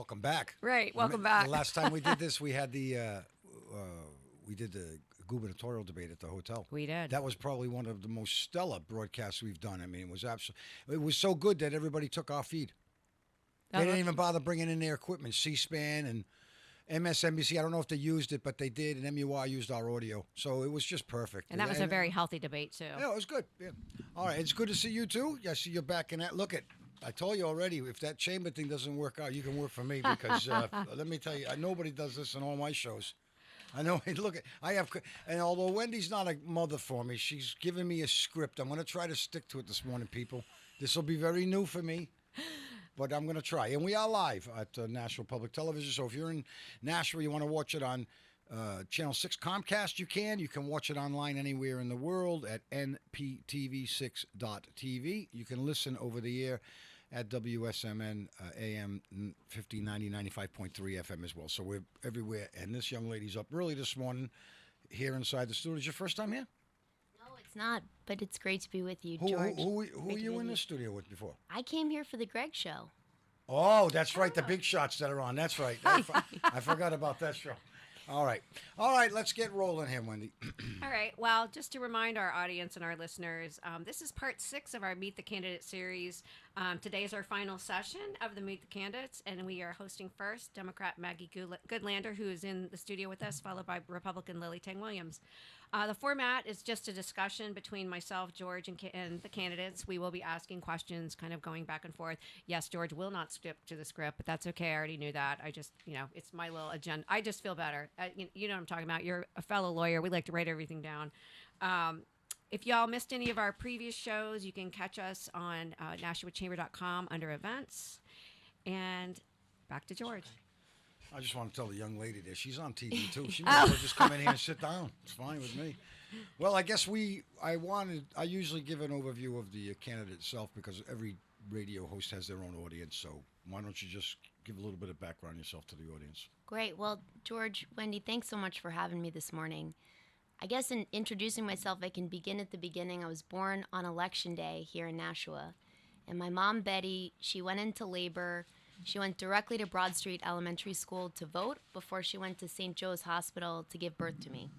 Welcome back. Right. Welcome back. The last time we did this, we had the gubernatorial debate at the hotel. We did. That was probably one of the most stellar broadcasts we've done. I mean, it was so good that everybody took our feed. They didn't even bother bringing in their equipment. C-SPAN and MSNBC, I don't know if they used it, but they did, and MUR used our audio. So it was just perfect. And that was a very healthy debate, too. Yeah, it was good. Yeah. All right, it's good to see you, too. Yeah, I see you're back in that. Look at, I told you already, if that chamber thing doesn't work out, you can work for me because, let me tell you, nobody does this in all my shows. I know. Look, and although Wendy's not a mother for me, she's given me a script. I'm going to try to stick to it this morning, people. This will be very new for me. But I'm going to try. And we are live at Nashua Public Television. So if you're in Nashua, you want to watch it on Channel 6 Comcast, you can. You can watch it online anywhere in the world at nptv6.tv. You can listen over the air at WSMN AM 1590, 95.3 FM as well. So we're everywhere. And this young lady's up early this morning here inside the studio. Is your first time here? No, it's not, but it's great to be with you, George. Who were you in the studio with before? I came here for the Greg Show. Oh, that's right. The big shots that are on. That's right. I forgot about that show. All right. Let's get rolling here, Wendy. All right. Well, just to remind our audience and our listeners, this is part 6 of our Meet the Candidate series. Today is our final session of the Meet the Candidates, and we are hosting first Democrat Maggie Goodlander, who is in the studio with us, followed by Republican Lily Tang Williams. The format is just a discussion between myself, George, and the candidates. We will be asking questions, kind of going back and forth. Yes, George will not skip to the script, but that's okay. I already knew that. I just, it's my little agenda. I just feel better. You know what I'm talking about. You're a fellow lawyer. We like to write everything down. If y'all missed any of our previous shows, you can catch us on NashuaChamber.com under events. And back to George. I just want to tell the young lady there, she's on TV too. She might as well just come in here and sit down. It's fine with me. Well, I guess I usually give an overview of the candidate itself because every radio host has their own audience. So why don't you just give a little bit of background yourself to the audience? Great. Well, George, Wendy, thanks so much for having me this morning. I guess in introducing myself, I can begin at the beginning. I was born on Election Day here in Nashua. And my mom, Betty, she went into labor. She went directly to Broad Street Elementary School to vote before she went to St. Joe's Hospital to give birth to me.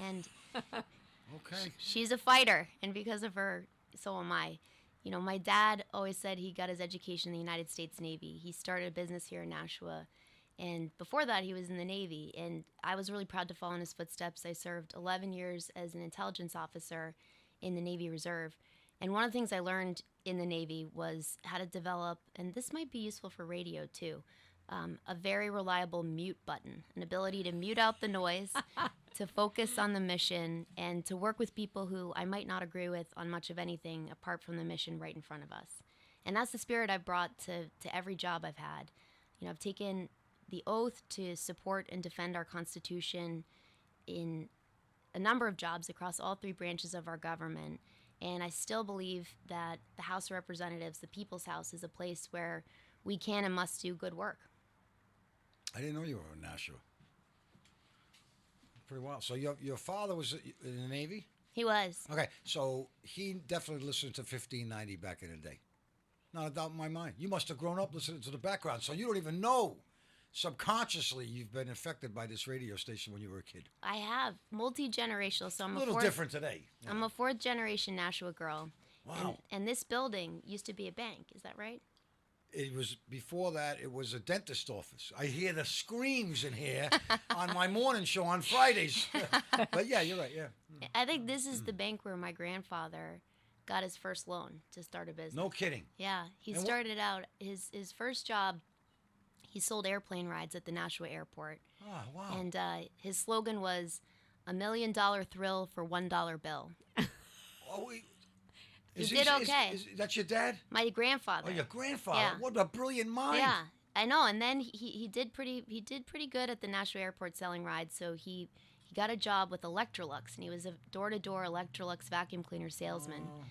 And okay. She's a fighter, and because of her, so am I. My dad always said he got his education in the United States Navy. He started a business here in Nashua, and before that, he was in the Navy, and I was really proud to follow in his footsteps. I served 11 years as an intelligence officer in the Navy Reserve, and one of the things I learned in the Navy was how to develop, and this might be useful for radio too, a very reliable mute button, an ability to mute out the noise, to focus on the mission, and to work with people who I might not agree with on much of anything apart from the mission right in front of us. And that's the spirit I've brought to every job I've had. I've taken the oath to support and defend our Constitution in a number of jobs across all 3 branches of our government. And I still believe that the House of Representatives, the People's House, is a place where we can and must do good work. I didn't know you were in Nashua. Pretty wild. So your father was in the Navy? He was. Okay, so he definitely listened to 1590 back in the day. Not a doubt in my mind. You must have grown up listening to the background, so you don't even know. Subconsciously, you've been affected by this radio station when you were a kid. I have. Multi-generational. So I'm a little different today. Yeah. I'm a 4th-generation Nashua girl. Wow. And this building used to be a bank. Is that right? It was, before that, it was a dentist office. I hear the screams in here on my morning show on Fridays. But yeah, you're right, yeah. I think this is the bank where my grandfather got his first loan to start a business. No kidding. Yeah, he started out, his first job, he sold airplane rides at the Nashua airport. Oh, wow. And his slogan was, $1 million thrill for $1 bill. Oh, he did okay. Is that's your dad? My grandfather. Oh, your grandfather. Yeah. What a brilliant mind. Yeah, I know. And then he did pretty good at the Nashua airport selling rides. So he got a job with Electrolux, and he was a door-to-door Electrolux vacuum cleaner salesman. Oh.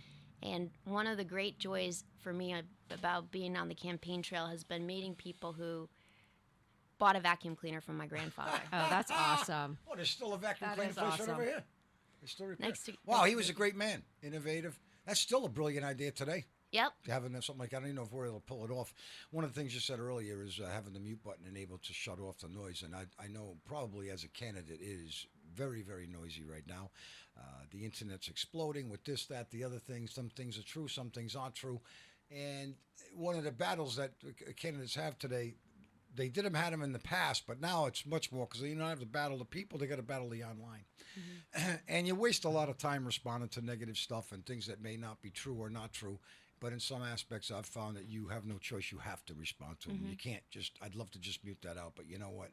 And one of the great joys for me about being on the campaign trail has been meeting people who bought a vacuum cleaner from my grandfather. Oh, that's awesome. Oh, there's still a vacuum That cleaner is place right awesome. over here. They still repair. Next to- Wow, he was a great man. Innovative. That's still a brilliant idea today. Yep. Having something like that, I don't even know if we're able to pull it off. One of the things you said earlier is having the mute button and able to shut off the noise. And I know probably as a candidate it is very, very noisy right now. The internet's exploding with this, that, the other thing. Some things are true, some things aren't true. And one of the battles that candidates have today, they had them in the past, but now it's much more because they don't have to battle the people; they got to battle the online, and you waste a lot of time responding to negative stuff and things that may not be true or not true. But in some aspects, I've found that you have no choice; you have to respond to them. You can't just. I'd love to just mute that out, but you know what?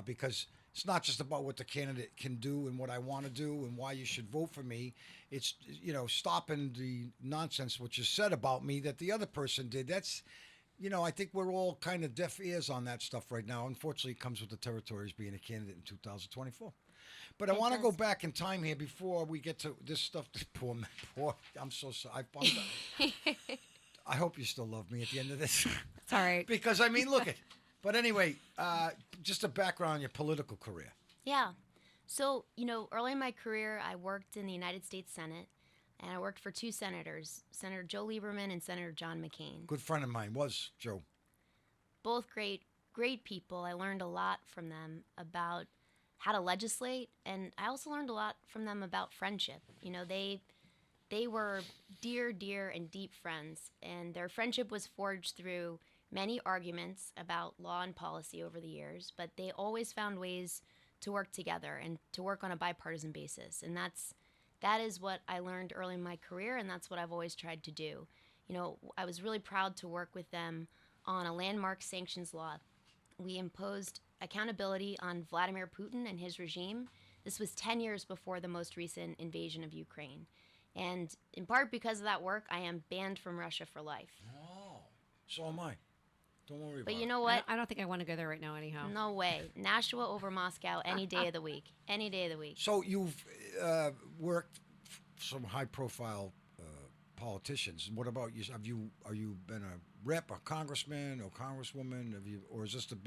Because it's not just about what the candidate can do and what I want to do and why you should vote for me. It's stopping the nonsense which is said about me that the other person did. That's I think we're all kind of deaf ears on that stuff right now. Unfortunately, it comes with the territories being a candidate in 2024. But I want to go back in time here before we get to this stuff. Poor, I'm so sorry. I hope you still love me at the end of this. It's all right. Because, I mean, look it. But anyway, just a background on your political career. Yeah. So, early in my career, I worked in the United States Senate, and I worked for two senators, Senator Joe Lieberman and Senator John McCain. Good friend of mine was Joe. Both great people. I learned a lot from them about how to legislate, and I also learned a lot from them about friendship. They were dear and deep friends, and their friendship was forged through many arguments about law and policy over the years, but they always found ways to work together and to work on a bipartisan basis. And that is what I learned early in my career, and that's what I've always tried to do. I was really proud to work with them on a landmark sanctions law. We imposed accountability on Vladimir Putin and his regime. This was 10 years before the most recent invasion of Ukraine. And in part because of that work, I am banned from Russia for life. Oh, so am I. Don't worry about it. But you know what? I don't think I want to go there right now anyhow. No way. Nashua over Moscow any day of the week. Any day of the week. So you've worked some high-profile politicians. What about you? Are you been a rep, a congressman, or congresswoman? Or is this the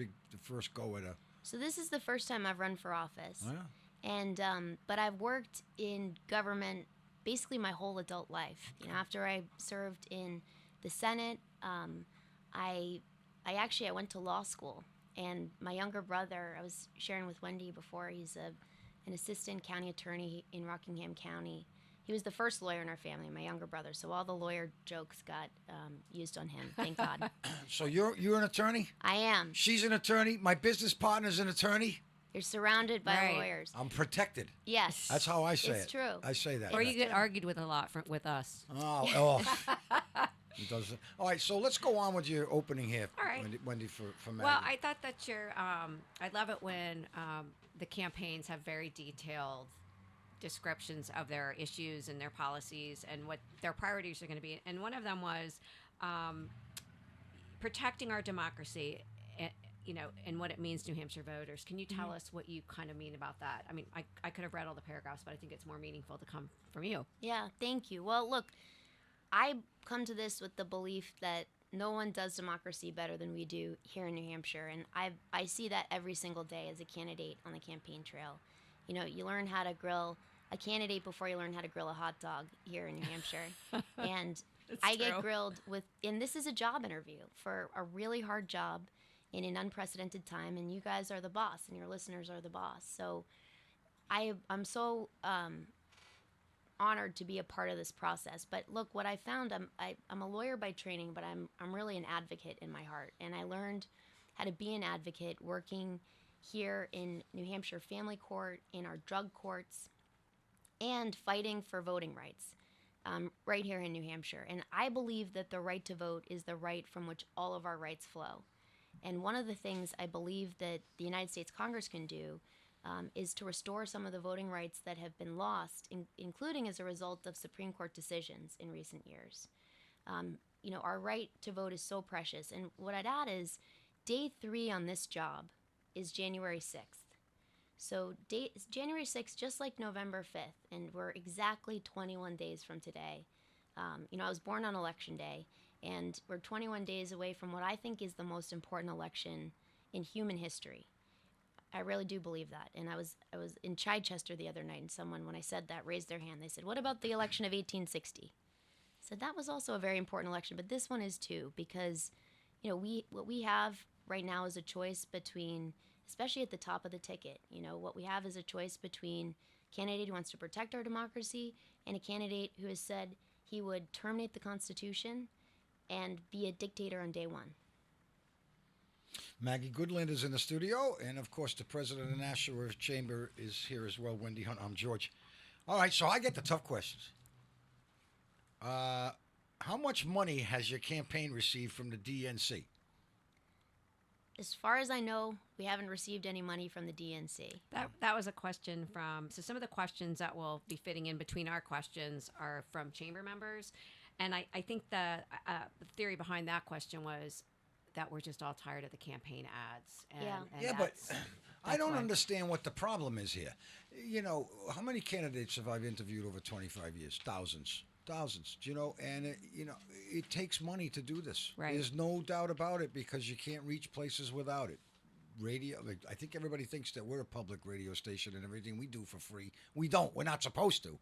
first go at a? So this is the first time I've run for office. Oh, yeah. And but I've worked in government basically my whole adult life. After I served in the Senate, I went to law school, and my younger brother, I was sharing with Wendy before, he's an assistant county attorney in Rockingham County. He was the first lawyer in our family, my younger brother, so all the lawyer jokes got used on him, thank God. So you're an attorney? I am. She's an attorney. My business partner's an attorney. You're surrounded by lawyers. I'm protected. Yes. That's how I say it. It's true. I say that. Or you get argued with a lot with us. Oh. It doesn't. All right, so let's go on with your opening here, All right. Wendy, for Maggie. Well, I thought that I love it when the campaigns have very detailed descriptions of their issues and their policies and what their priorities are going to be. And one of them was protecting our democracy, and what it means to New Hampshire voters. Can you tell us what you kind of mean about that? I mean, I could have read all the paragraphs, but I think it's more meaningful to come from you. Yeah, thank you. Well, look, I come to this with the belief that no one does democracy better than we do here in New Hampshire, and I see that every single day as a candidate on the campaign trail. You learn how to grill a candidate before you learn how to grill a hot dog here in New Hampshire. And I get grilled and this is a job interview for a really hard job in an unprecedented time, and you guys are the boss, and your listeners are the boss. So I'm so honored to be a part of this process. But look, what I found, I'm a lawyer by training, but I'm really an advocate in my heart, and I learned how to be an advocate working here in New Hampshire Family Court, in our drug courts, and fighting for voting rights right here in New Hampshire. And I believe that the right to vote is the right from which all of our rights flow. And one of the things I believe that the United States Congress can do is to restore some of the voting rights that have been lost, including as a result of Supreme Court decisions in recent years. Our right to vote is so precious. And what I'd add is day 3 on this job is January 6th. So January 6th, just like November 5th, and we're exactly 21 days from today. I was born on Election Day, and we're 21 days away from what I think is the most important election in human history. I really do believe that. And I was in Chichester the other night, and someone, when I said that, raised their hand. They said, "What about the election of 1860?" I So that was also a very important election, but this one is too, because what we have right now is a choice between, especially at the top of the ticket, what we have is a choice between a candidate who wants to protect our democracy and a candidate who has said he would terminate the Constitution and be a dictator on day one. Maggie Goodlander is in the studio, and of course, the president of the Nashua Chamber is here as well. Wendy Hunt. I'm George. All right, so I get the tough questions. How much money has your campaign received from the DNC? As far as I know, we haven't received any money from the DNC. That was a question from. So some of the questions that will be fitting in between our questions are from chamber members, and I think the theory behind that question was that we're just all tired of the campaign ads. And But I don't why. understand what the problem is here. How many candidates have I interviewed over 25 years? Thousands. And it takes money to do this. Right. There's no doubt about it, because you can't reach places without it. Radio, I think everybody thinks that we're a public radio station and everything we do for free. We don't. We're not supposed to.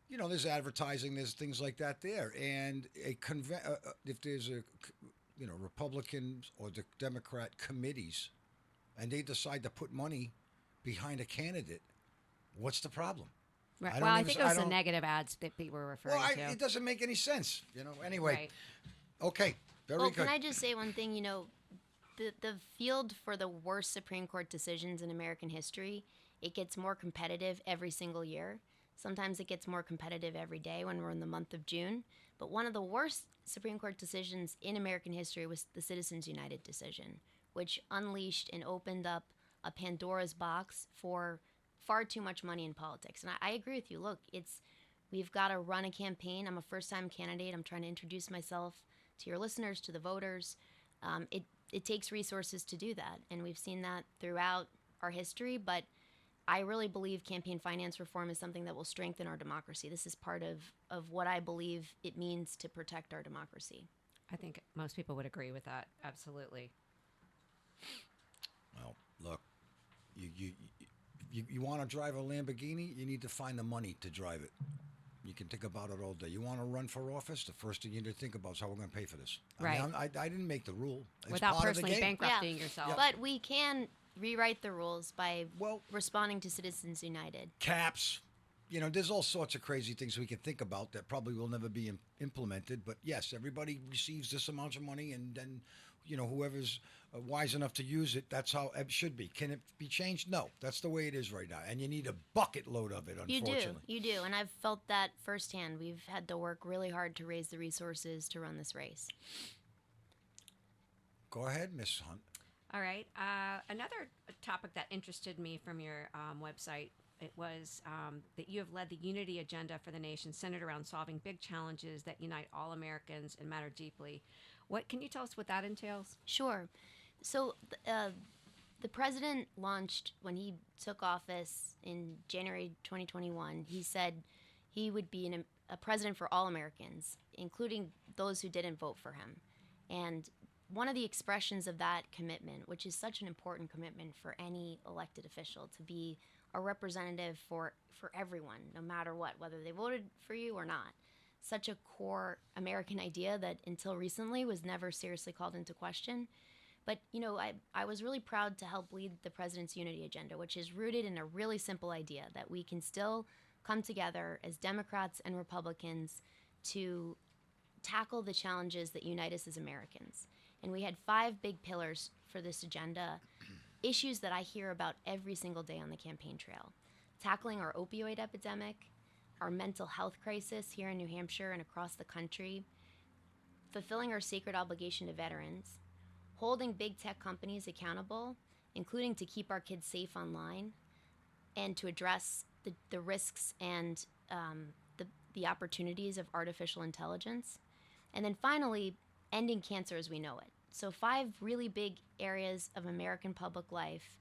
There's advertising, there's things like that there. And if there's Republicans or the Democrat committees, and they decide to put money behind a candidate, what's the problem? Right. I think it was the negative ads that people were referring to. It doesn't make any sense. Anyway. Right. Okay. Very good. Can I just say one thing? The field for the worst Supreme Court decisions in American history, it gets more competitive every single year. Sometimes it gets more competitive every day when we're in the month of June. But one of the worst Supreme Court decisions in American history was the Citizens United decision, which unleashed and opened up a Pandora's box for far too much money in politics. And I agree with you. Look, we've got to run a campaign. I'm a first-time candidate. I'm trying to introduce myself to your listeners, to the voters. It takes resources to do that, and we've seen that throughout our history. But I really believe campaign finance reform is something that will strengthen our democracy. This is part of what I believe it means to protect our democracy. I think most people would agree with that. Absolutely. Well, look, you want to drive a Lamborghini, you need to find the money to drive it. You can think about it all day. You want to run for office, the first thing you need to think about is how we're going to pay for this. Right. I didn't make the rule. It's Without part of the personally game. bankrupting yourself. But we can rewrite the rules by responding to Citizens United. Caps. There's all sorts of crazy things we can think about that probably will never be implemented. But yes, everybody receives this amount of money, and then, whoever's wise enough to use it, that's how it should be. Can it be changed? No, that's the way it is right now. And you need a bucket load of it, unfortunately. You do. And I've felt that firsthand. We've had to work really hard to raise the resources to run this race. Go ahead, Miss Hunt. All right. Another topic that interested me from your website, it was that you have led the unity agenda for the nation centered around solving big challenges that unite all Americans and matter deeply. What can you tell us what that entails? Sure. So the president launched, when he took office in January 2021, he said he would be a president for all Americans, including those who didn't vote for him. And one of the expressions of that commitment, which is such an important commitment for any elected official, to be a representative for everyone, no matter what, whether they voted for you or not. Such a core American idea that until recently was never seriously called into question. But, I was really proud to help lead the president's unity agenda, which is rooted in a really simple idea that we can still come together as Democrats and Republicans to tackle the challenges that unite us as Americans. And we had 5 big pillars for this agenda, issues that I hear about every single day on the campaign trail. Tackling our opioid epidemic, our mental health crisis here in New Hampshire and across the country, fulfilling our sacred obligation to veterans, holding big tech companies accountable, including to keep our kids safe online, and to address the risks and the opportunities of artificial intelligence. And then finally, ending cancer as we know it. So 5 really big areas of American public life.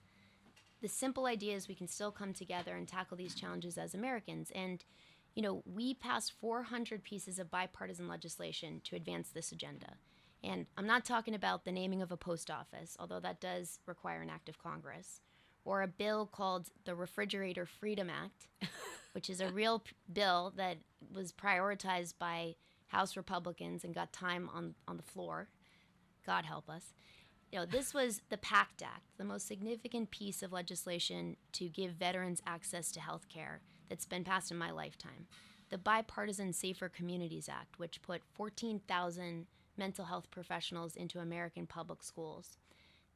The simple idea is we can still come together and tackle these challenges as Americans. And, we passed 400 pieces of bipartisan legislation to advance this agenda. And I'm not talking about the naming of a post office, although that does require an act of Congress, or a bill called the Refrigerator Freedom Act, which is a real bill that was prioritized by House Republicans and got time on the floor. God help us. This was the PACT Act, the most significant piece of legislation to give veterans access to health care that's been passed in my lifetime. The Bipartisan Safer Communities Act, which put 14,000 mental health professionals into American public schools.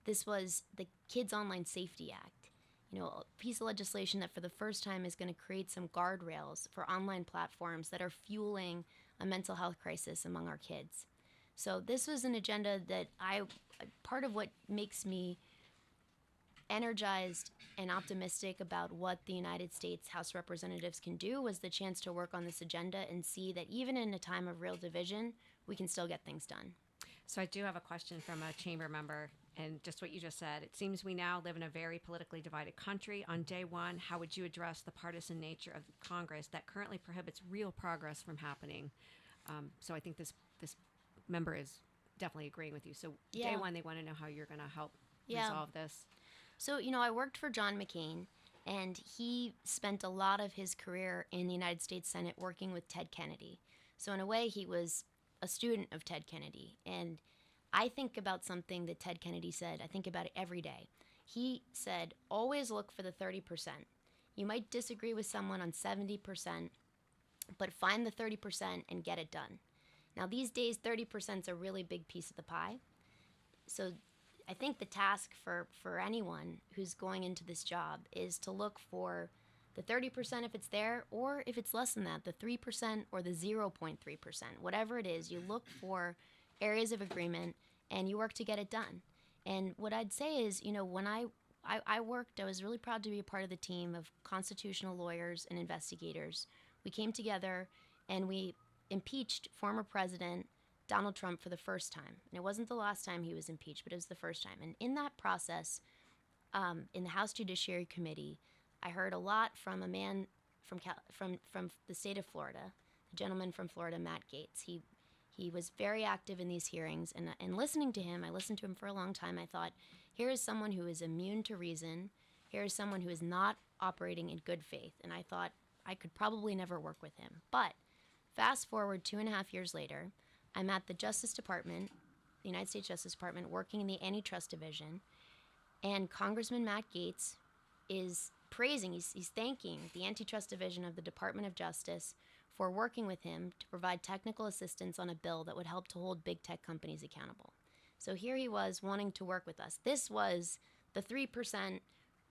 This was the Kids Online Safety Act, a piece of legislation that for the first time is going to create some guardrails for online platforms that are fueling a mental health crisis among our kids. So this was an agenda that part of what makes me energized and optimistic about what the United States House of Representatives can do was the chance to work on this agenda and see that even in a time of real division, we can still get things done. So I do have a question from a chamber member, and just what you just said. It seems we now live in a very politically divided country. On day one, how would you address the partisan nature of Congress that currently prohibits real progress from happening? So I think this member is definitely agreeing with you. So day one, they want to know how you're going to help resolve this. So, I worked for John McCain, and he spent a lot of his career in the United States Senate working with Ted Kennedy. So in a way, he was a student of Ted Kennedy. And I think about something that Ted Kennedy said. I think about it every day. He said, always look for the 30%. You might disagree with someone on 70%, but find the 30% and get it done. Now, these days, 30% is a really big piece of the pie. So I think the task for anyone who's going into this job is to look for the 30% if it's there, or if it's less than that, the 3% or the 0.3%. Whatever it is, you look for areas of agreement and you work to get it done. And what I'd say is, when I worked, I was really proud to be a part of the team of constitutional lawyers and investigators. We came together and we impeached former President Donald Trump for the first time. And it wasn't the last time he was impeached, but it was the first time. And in that process, in the House Judiciary Committee, I heard a lot from a man from the state of Florida, a gentleman from Florida, Matt Gaetz. He was very active in these hearings, and listening to him, I listened to him for a long time. I thought, here is someone who is immune to reason. Here is someone who is not operating in good faith. And I thought I could probably never work with him. But fast forward 2.5 years later, I'm at the Justice Department, the United States Justice Department, working in the Antitrust Division, and Congressman Matt Gaetz is praising, he's thanking the Antitrust Division of the Department of Justice for working with him to provide technical assistance on a bill that would help to hold big tech companies accountable. So here he was wanting to work with us. This was the 3%,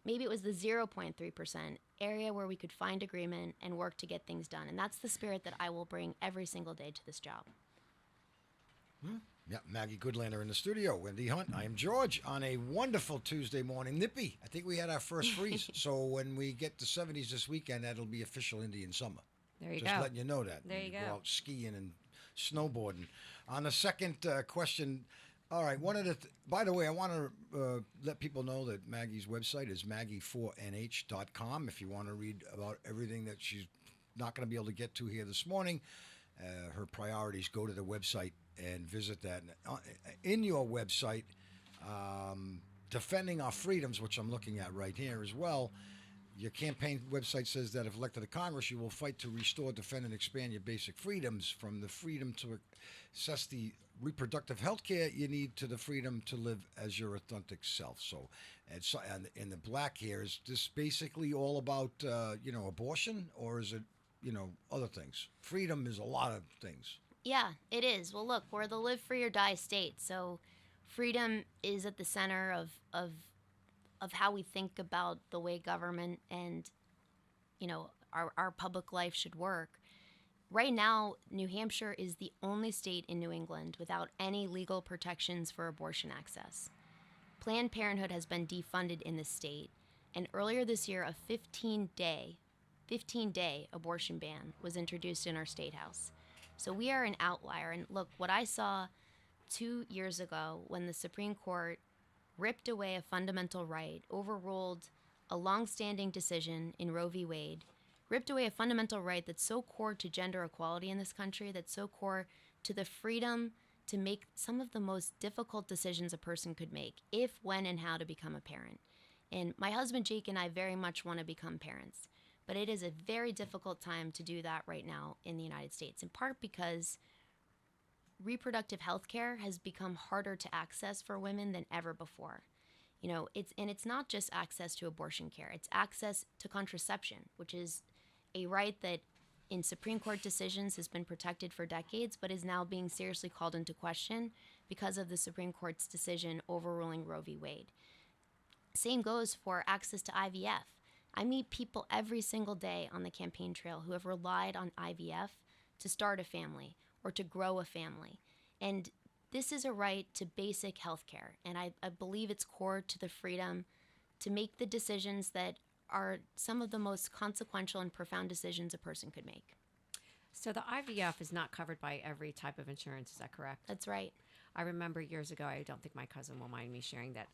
maybe it was the 0.3% area where we could find agreement and work to get things done. And that's the spirit that I will bring every single day to this job. Yeah, Maggie Goodlander in the studio. Wendy Hunt. I am George on a wonderful Tuesday morning. Nippy. I think we had our first freeze. So when we get to 70s this weekend, that'll be official Indian summer. There you Just go. letting you know that. There you Go go. out skiing and snowboarding. On the second question, all right, by the way, I want to let people know that Maggie's website is maggie4nh.com. If you want to read about everything that she's not going to be able to get to here this morning, her priorities, go to the website and visit that. In your website, Defending Our Freedoms, which I'm looking at right here as well, your campaign website says that if elected to Congress, you will fight to restore, defend, and expand your basic freedoms, from the freedom to access the reproductive health care you need to the freedom to live as your authentic self. So, and in the black here, is this basically all about, abortion, or is it, other things? Freedom is a lot of things. Yeah, it is. Well, look, we're the live free or die state, so freedom is at the center of how we think about the way government and, our public life should work. Right now, New Hampshire is the only state in New England without any legal protections for abortion access. Planned Parenthood has been defunded in the state, and earlier this year, a 15-day abortion ban was introduced in our state house. So we are an outlier. And look, what I saw 2 years ago when the Supreme Court ripped away a fundamental right, overruled a long-standing decision in Roe v. Wade, ripped away a fundamental right that's so core to gender equality in this country, that's so core to the freedom to make some of the most difficult decisions a person could make, if, when, and how to become a parent. And my husband Jake and I very much want to become parents, but it is a very difficult time to do that right now in the United States, in part because reproductive health care has become harder to access for women than ever before. It's not just access to abortion care, it's access to contraception, which is a right that in Supreme Court decisions has been protected for decades, but is now being seriously called into question because of the Supreme Court's decision overruling Roe v. Wade. Same goes for access to IVF. I meet people every single day on the campaign trail who have relied on IVF to start a family or to grow a family. And this is a right to basic health care, and I believe it's core to the freedom to make the decisions that are some of the most consequential and profound decisions a person could make. So the IVF is not covered by every type of insurance, is that correct? That's right. I remember years ago, I don't think my cousin will mind me sharing that,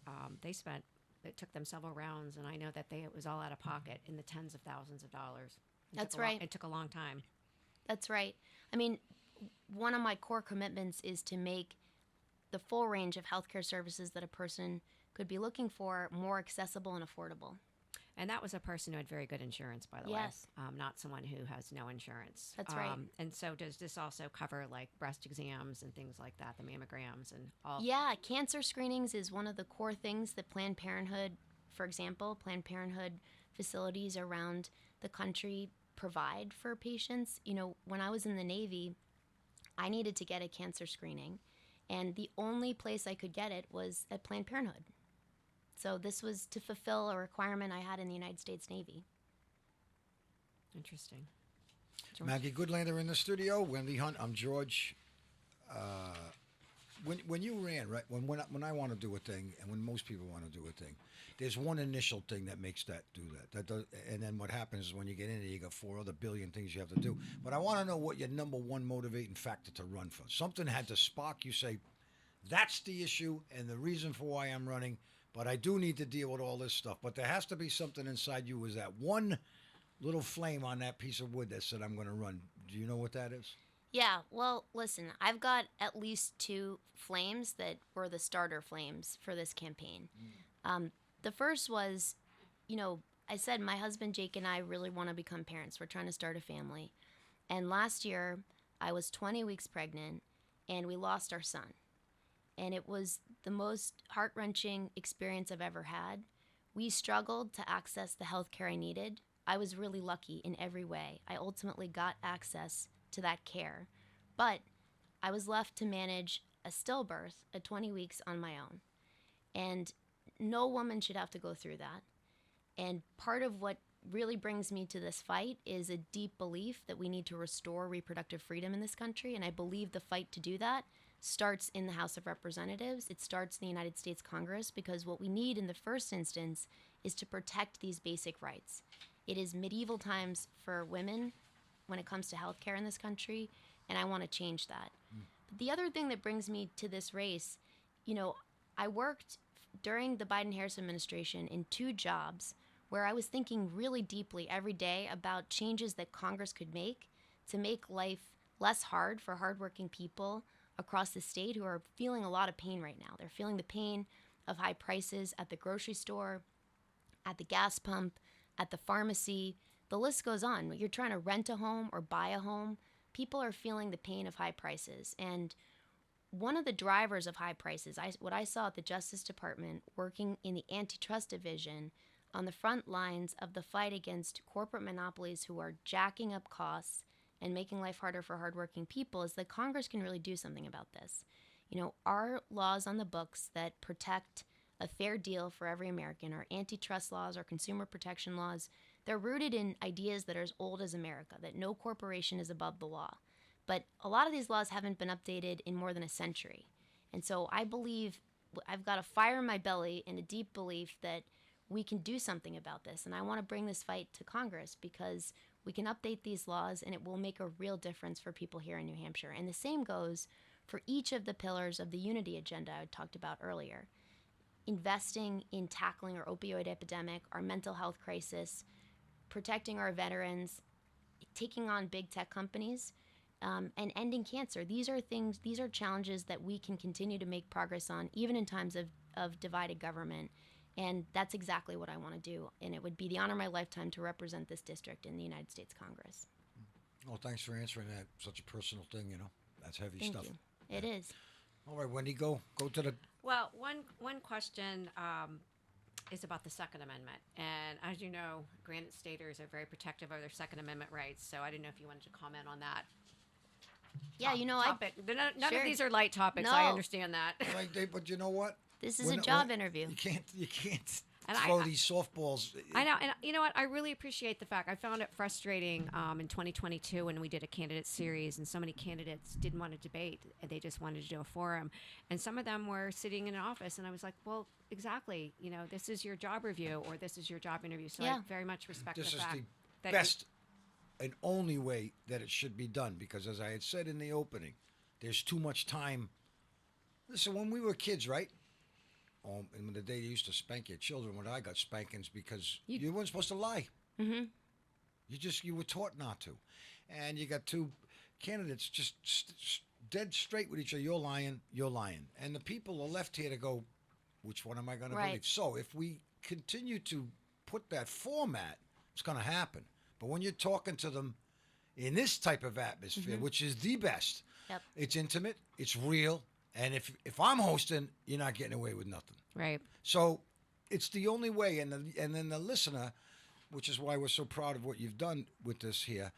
it took them several rounds, and I know that it was all out of pocket in the tens of thousands of dollars. That's right. It took a long time. That's right. I mean, one of my core commitments is to make the full range of healthcare services that a person could be looking for more accessible and affordable. And that was a person who had very good insurance, by the Yes. way, not someone who has no insurance. That's right. And so does this also cover like breast exams and things like that, the mammograms and all? Yeah, cancer screenings is one of the core things that Planned Parenthood, for example, Planned Parenthood facilities around the country provide for patients. When I was in the Navy, I needed to get a cancer screening, and the only place I could get it was at Planned Parenthood. So this was to fulfill a requirement I had in the United States Navy. Interesting. George? Maggie Goodlander in the studio. Wendy Hunt. I'm George. When you ran, right? When I want to do a thing, and when most people want to do a thing, there's one initial thing that makes that do that. That does, and then what happens is when you get in there, you got 4 other billion things you have to do. But I want to know what your number one motivating factor to run for. Something had to spark you. Say, that's the issue and the reason for why I'm running. But I do need to deal with all this stuff. But there has to be something inside you. Is that one little flame on that piece of wood that said I'm going to run? Do you know what that is? Yeah, well, listen, I've got at least 2 flames that were the starter flames for this campaign. The first was, I said my husband Jake and I really want to become parents. We're trying to start a family. And last year, I was 20 weeks pregnant, and we lost our son. And it was the most heart-wrenching experience I've ever had. We struggled to access the health care I needed. I was really lucky in every way. I ultimately got access to that care. But I was left to manage a stillbirth at 20 weeks on my own. And no woman should have to go through that. And part of what really brings me to this fight is a deep belief that we need to restore reproductive freedom in this country. And I believe the fight to do that starts in the House of Representatives. It starts in the United States Congress, because what we need in the first instance is to protect these basic rights. It is medieval times for women when it comes to health care in this country, and I want to change that. But the other thing that brings me to this race, I worked during the Biden-Harris administration in 2 jobs where I was thinking really deeply every day about changes that Congress could make to make life less hard for hardworking people across the state who are feeling a lot of pain right now. They're feeling the pain of high prices at the grocery store, at the gas pump, at the pharmacy. The list goes on. You're trying to rent a home or buy a home. People are feeling the pain of high prices. And one of the drivers of high prices, what I saw at the Justice Department working in the antitrust division on the front lines of the fight against corporate monopolies who are jacking up costs and making life harder for hardworking people, is that Congress can really do something about this. Our laws on the books that protect a fair deal for every American, our antitrust laws, our consumer protection laws, they're rooted in ideas that are as old as America, that no corporation is above the law. But a lot of these laws haven't been updated in more than a century. And so I believe I've got a fire in my belly and a deep belief that we can do something about this. And I want to bring this fight to Congress because we can update these laws and it will make a real difference for people here in New Hampshire. And the same goes for each of the pillars of the unity agenda I talked about earlier. Investing in tackling our opioid epidemic, our mental health crisis, protecting our veterans, taking on big tech companies, and ending cancer. These are challenges that we can continue to make progress on, even in times of divided government. And that's exactly what I want to do. And it would be the honor of my lifetime to represent this district in the United States Congress. Well, thanks for answering that. Such a personal thing, That's heavy Thank stuff. you. It is. All right, Wendy, go to the. Well, one question is about the Second Amendment, and as you know, Granite Staters are very protective of their Second Amendment rights. So I didn't know if you wanted to comment on that. Yeah, you know, Topic. None Sure. of these are light topics. I No. understand that. Like but you know what? this is a job interview. You can't And throw these softballs. I know, and you know what? I really appreciate the fact. I found it frustrating in 2022 when we did a candidate series, and so many candidates didn't want to debate, and they just wanted to do a forum. And some of them were sitting in an office, and I was like, "Well, exactly. You know, this is your job review, or this is your job interview." So Yeah. I very much respect This the is fact the that best and only way that it should be done, because as I had said in the opening, there's too much time. Listen, when we were kids, right? In the day they used to spank your children, when I got spankings because you weren't supposed to lie. Mm-hmm. You were taught not to, and you got two candidates just dead straight with each other. You're lying, and the people are left here to go, which one am I going to Right. believe? So if we continue to put that format, it's going to happen. But when you're talking to them in this type of atmosphere, which is the best, Yep. it's intimate, it's real, and if I'm hosting, you're not getting away with nothing. right. So it's the only way, and then the listener, which is why we're so proud of what you've done with this here,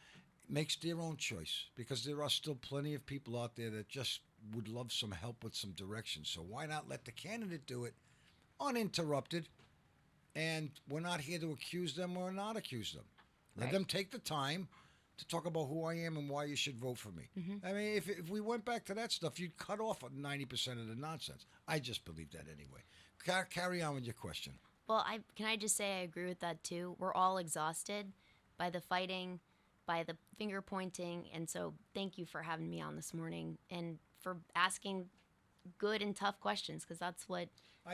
makes their own choice, because there are still plenty of people out there that just would love some help with some direction. So why not let the candidate do it uninterrupted? And we're not here to accuse them or not accuse them. Let Right. them take the time to talk about who I am and why you should vote for me. I mean, if we went back to that stuff, you'd cut off 90% of the nonsense. I just believe that anyway. Carry on with your question. Well, can I just say I agree with that too. We're all exhausted by the fighting, by the finger pointing, and so thank you for having me on this morning and for asking good and tough questions, because that's what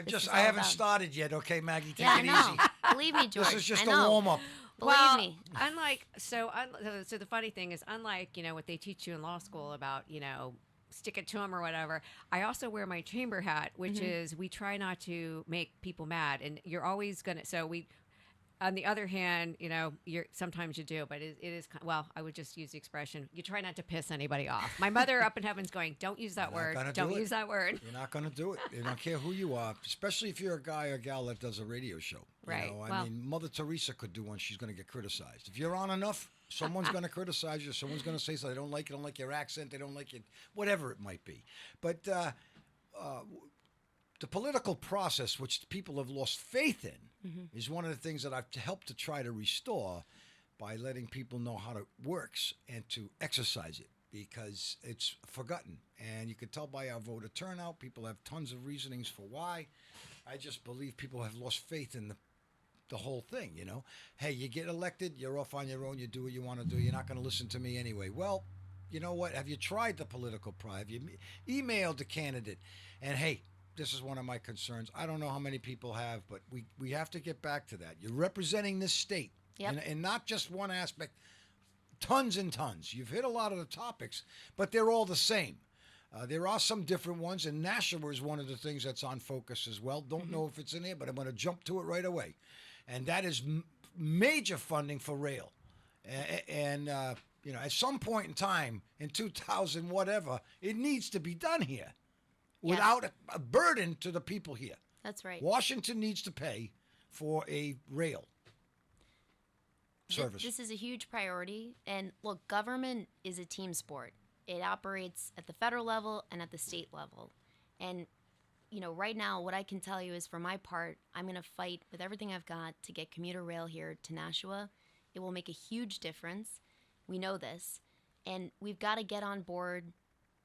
this is I all haven't about. started yet, okay, Maggie? Take Yeah, I it know. easy. Believe me, George. This is just I a know. warm up. Believe me. Unlike so the funny thing is, unlike what they teach you in law school about stick it to them or whatever, I also wear my chamber hat, which is we try not to make people mad, and you're always gonna. So we, on the other hand, you're sometimes you do, but it is well. I would just use the expression: you try not to piss anybody off. My mother up in heaven's going, "Don't use that You're not word. gonna Don't do it. use that word." You're not going to do it. They don't care who you are, especially if you're a guy or gal that does a radio show. Right. I Well- mean, Mother Teresa could do one. She's going to get criticized. If you're on enough, someone's going to criticize you. Someone's going to say something. They don't like it. Don't like your accent. They don't like it. Whatever it might be. But the political process, which people have lost faith in, is one of the things that I've helped to try to restore by letting people know how it works and to exercise it, because it's forgotten. And you can tell by our voter turnout, people have tons of reasonings for why. I just believe people have lost faith in the whole thing, Hey, you get elected, you're off on your own, you do what you want to do, you're not going to listen to me anyway. Well, you know what? Have you tried the political pry? Have you emailed the candidate? And hey, this is one of my concerns. I don't know how many people have, but we have to get back to that. You're representing this state, Yep. and not just one aspect. Tons and tons. You've hit a lot of the topics, but they're all the same. There are some different ones, and Nashua is one of the things that's on focus as well. Don't know if it's in there, but I'm going to jump to it right away. And that is major funding for rail. And at some point in time, in 2000, whatever, it needs to be done here without a burden to the people here. That's right. Washington needs to pay for a rail service. This is a huge priority. And look, government is a team sport. It operates at the federal level and at the state level. And, right now, what I can tell you is for my part, I'm going to fight with everything I've got to get commuter rail here to Nashua. It will make a huge difference. We know this. And we've got to get on board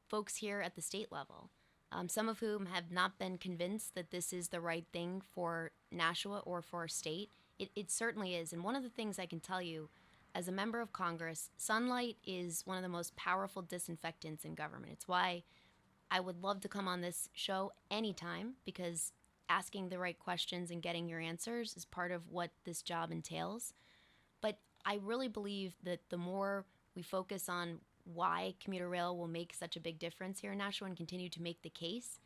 folks here at the state level, some of whom have not been convinced that this is the right thing for Nashua or for our state. It certainly is. And one of the things I can tell you, as a member of Congress, sunlight is one of the most powerful disinfectants in government. It's why I would love to come on this show anytime, because asking the right questions and getting your answers is part of what this job entails. But I really believe that the more we focus on why commuter rail will make such a big difference here in Nashua and continue to make the case,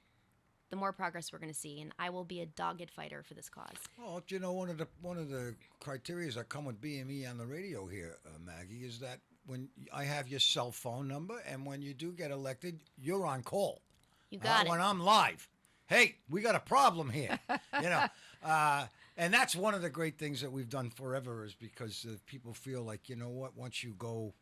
the more progress we're going to see. And I will be a dogged fighter for this cause. Well, you know, one of the criteria that come with BME on the radio here, Maggie, is that when I have your cell phone number, and when you do get elected, you're on call. You got it. When I'm live, hey, we got a problem here. You know, and that's one of the great things that we've done forever, is because people feel like, you know what, once you go,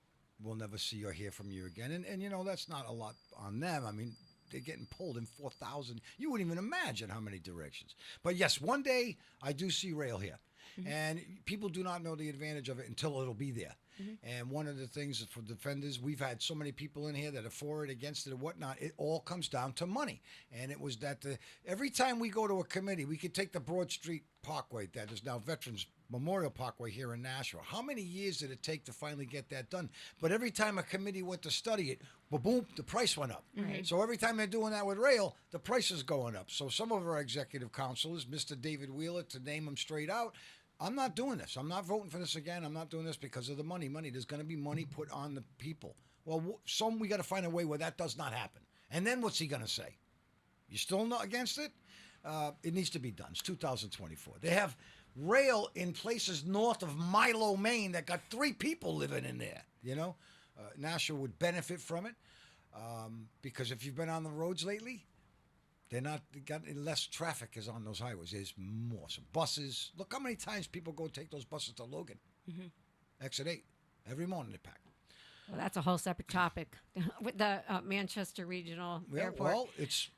we'll never see or hear from you again. And you know, that's not a lot on them. I mean, they're getting pulled in 4,000. You wouldn't even imagine how many directions. But yes, one day I do see rail here. And people do not know the advantage of it until it'll be there. And one of the things for defenders, we've had so many people in here that are for it, against it, and whatnot. It all comes down to money. And it was that every time we go to a committee, we could take the Broad Street Parkway, that is now Veterans Memorial Parkway here in Nashua. How many years did it take to finally get that done? But every time a committee went to study it, boom, the price went up. Right. So every time they're doing that with rail, the price is going up. So some of our executive councilors, Mr. David Wheeler, to name him straight out, I'm not doing this. I'm not voting for this again. I'm not doing this because of the money. There's going to be money put on the people. Well, we got to find a way where that does not happen. And then what's he going to say? You still not against it? It needs to be done. It's 2024. They have rail in places north of Milo, Maine, that got 3 people living in there. You know, Nashua would benefit from it because if you've been on the roads lately, they got less traffic is on those highways. There's more. So buses. Look how many times people go take those buses to Logan. Exit 8. Every morning they're packed. Well, that's a whole separate topic with the Manchester Regional Airport. Well, it's.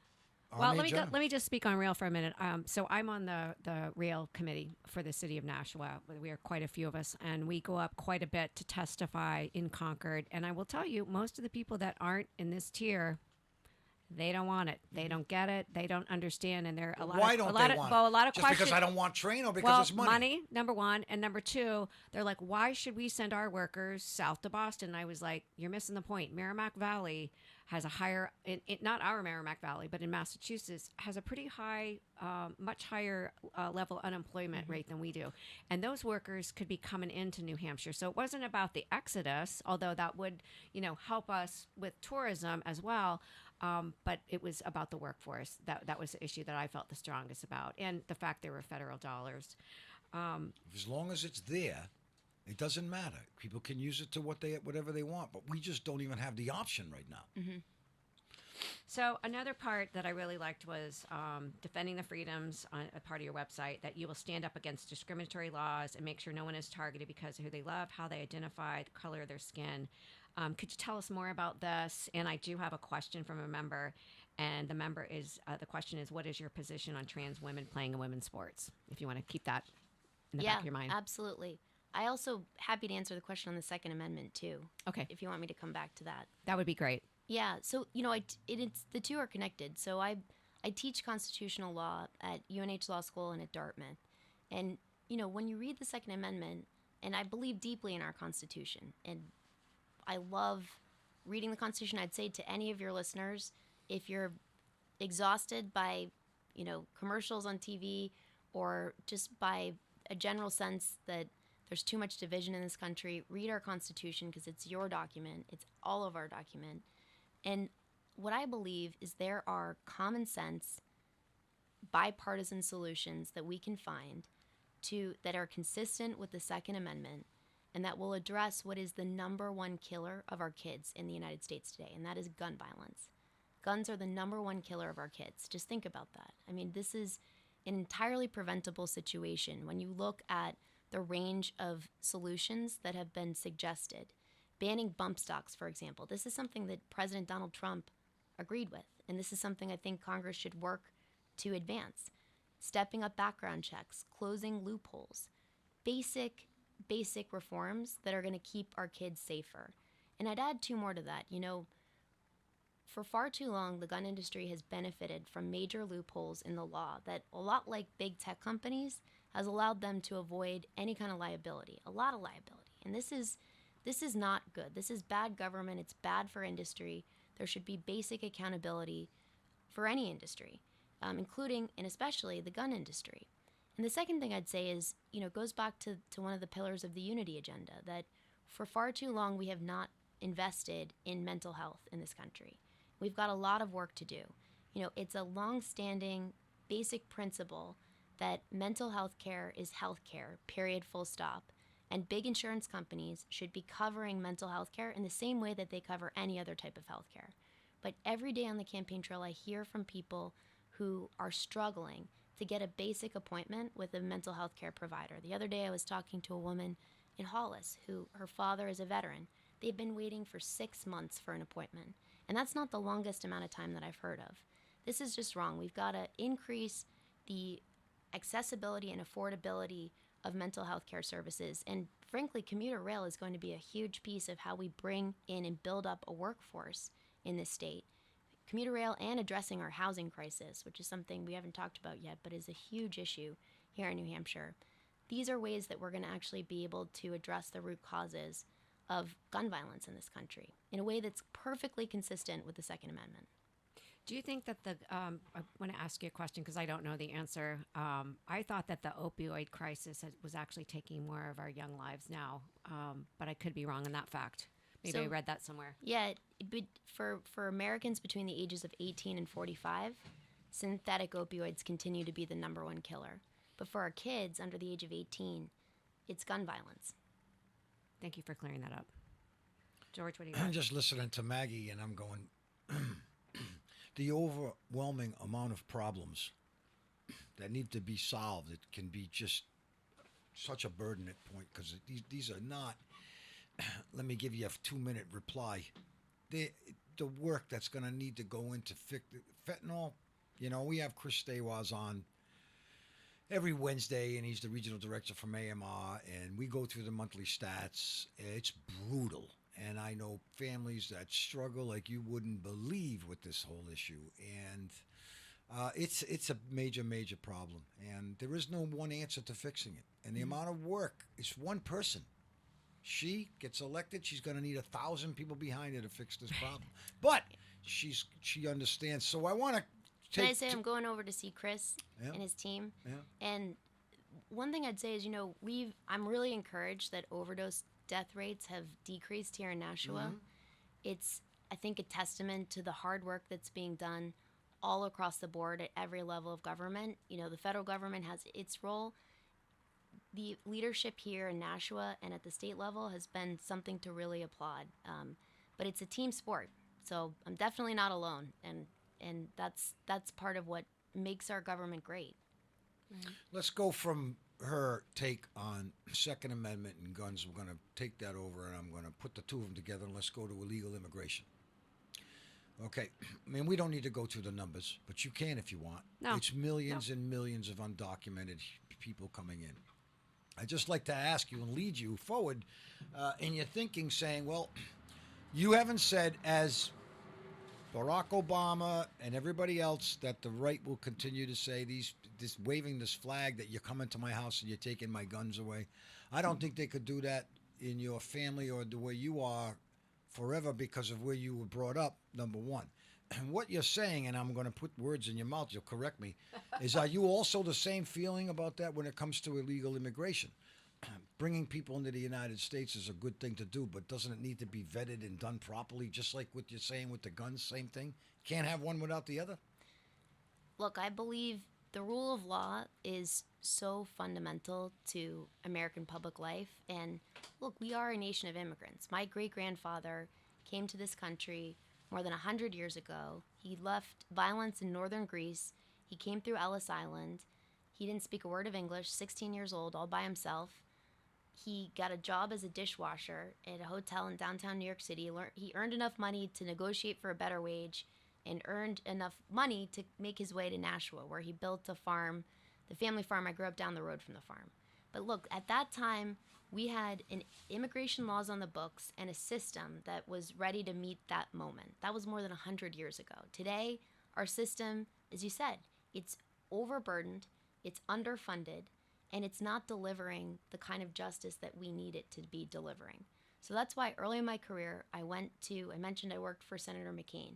Well, let me just speak on rail for a minute. So I'm on the rail committee for the city of Nashua. We are quite a few of us, and we go up quite a bit to testify in Concord. And I will tell you, most of the people that aren't in this tier, they don't want it. They don't get it. They don't understand, and they're a lot. Why don't they want it? Well, a lot of just questions. Because I don't want train, or because it's money? Money, number one, and number two, they're like, why should we send our workers south to Boston? And I was like, you're missing the point. Merrimack Valley has a higher, not our Merrimack Valley, but in Massachusetts, has a pretty high, much higher level unemployment rate than we do. And those workers could be coming into New Hampshire. So it wasn't about the exodus, although that would, help us with tourism as well. But it was about the workforce. That was the issue that I felt the strongest about, and the fact there were federal dollars. As long as it's there, it doesn't matter. People can use it to whatever they want, but we just don't even have the option right now. So another part that I really liked was defending the freedoms on a part of your website, that you will stand up against discriminatory laws and make sure no one is targeted because of who they love, how they identify, the color of their skin. Could you tell us more about this? And I do have a question from a member, and the question is, what is your position on trans women playing in women's sports? If you want to keep that in the back of your mind. Yeah, absolutely. I also happy to answer the question on the Second Amendment too. Okay. If you want me to come back to that. That would be great. Yeah. So it's the two are connected. So I teach constitutional law at UNH Law School and at Dartmouth, and when you read the Second Amendment, and I believe deeply in our Constitution, and I love reading the Constitution. I'd say to any of your listeners, if you're exhausted by, commercials on TV, or just by a general sense that there's too much division in this country, read our Constitution, because it's your document. It's all of our document. And what I believe is there are common sense, bipartisan solutions that we can find that are consistent with the Second Amendment, and that will address what is the number one killer of our kids in the United States today, and that is gun violence. Guns are the number one killer of our kids. Just think about that. I mean, this is an entirely preventable situation when you look at the range of solutions that have been suggested. Banning bump stocks, for example. This is something that President Donald Trump agreed with, and this is something I think Congress should work to advance. Stepping up background checks, closing loopholes, basic reforms that are going to keep our kids safer. And I'd add 2 more to that. For far too long, the gun industry has benefited from major loopholes in the law that, a lot like big tech companies, has allowed them to avoid any kind of liability, a lot of liability. And this is not good. This is bad government. It's bad for industry. There should be basic accountability for any industry, including and especially the gun industry. And the second thing I'd say is, goes back to one of the pillars of the unity agenda, that for far too long we have not invested in mental health in this country. We've got a lot of work to do. It's a long-standing basic principle that mental health care is health care, period, full stop. And big insurance companies should be covering mental health care in the same way that they cover any other type of health care. But every day on the campaign trail, I hear from people who are struggling to get a basic appointment with a mental health care provider. The other day, I was talking to a woman in Hollis who her father is a veteran. They've been waiting for 6 months for an appointment. And that's not the longest amount of time that I've heard of. This is just wrong. We've got to increase the accessibility and affordability of mental health care services. And frankly, commuter rail is going to be a huge piece of how we bring in and build up a workforce in this state. Commuter rail and addressing our housing crisis, which is something we haven't talked about yet, but is a huge issue here in New Hampshire. These are ways that we're going to actually be able to address the root causes of gun violence in this country in a way that's perfectly consistent with the Second Amendment. Do you think that I want to ask you a question because I don't know the answer. I thought that the opioid crisis was actually taking more of our young lives now, but I could be wrong on that fact. Maybe I read that somewhere. Yeah, but for Americans between the ages of 18 and 45, synthetic opioids continue to be the number one killer. But for our kids under the age of 18, it's gun violence. Thank you for clearing that up. George, what do you I'm got? just listening to Maggie, and I'm going, the overwhelming amount of problems that need to be solved, it can be just such a burden at point, because these are not, let me give you a 2-minute reply. The work that's going to need to go into fentanyl, we have Chris Stawaz on every Wednesday, and he's the regional director from AMR, and we go through the monthly stats. It's brutal. And I know families that struggle like you wouldn't believe with this whole issue. And it's a major, major problem. And there is no one answer to fixing it. And the amount of work is one person. She gets elected, she's going to need 1,000 people behind her to fix this problem. But she understands. So I want to Can I say I'm going over to see Chris and his team? Yeah. And one thing I'd say is, I'm really encouraged that overdose death rates have decreased here in Nashua. Mm-hmm. It's, I think, a testament to the hard work that's being done all across the board at every level of government. The federal government has its role. The leadership here in Nashua and at the state level has been something to really applaud. But it's a team sport, so I'm definitely not alone. And that's part of what makes our government great. Right. Let's go from her take on Second Amendment and guns. We're going to take that over, and I'm going to put the two of them together, and let's go to illegal immigration. Okay. I mean, we don't need to go through the numbers, but you can if you want. No. It's millions and millions of undocumented people coming in. I'd just like to ask you and lead you forward in your thinking, saying, well, you haven't said, as Barack Obama and everybody else, that the right will continue to say this waving this flag that you're coming to my house and you're taking my guns away. I don't think they could do that in your family or the way you are forever because of where you were brought up, number one. And what you're saying, and I'm going to put words in your mouth, you'll correct me, is are you also the same feeling about that when it comes to illegal immigration? Bringing people into the United States is a good thing to do, but doesn't it need to be vetted and done properly, just like what you're saying with the guns, same thing? Can't have one without the other? Look, I believe the rule of law is so fundamental to American public life. And look, we are a nation of immigrants. My great-grandfather came to this country more than 100 years ago. He left violence in northern Greece. He came through Ellis Island. He didn't speak a word of English, 16 years old, all by himself. He got a job as a dishwasher at a hotel in downtown New York City. He earned enough money to negotiate for a better wage and earned enough money to make his way to Nashua, where he built a farm, the family farm. I grew up down the road from the farm. But look, at that time, we had immigration laws on the books and a system that was ready to meet that moment. That was more than 100 years ago. Today, our system, as you said, it's overburdened, it's underfunded, and it's not delivering the kind of justice that we need it to be delivering. So that's why early in my career, I mentioned I worked for Senator McCain.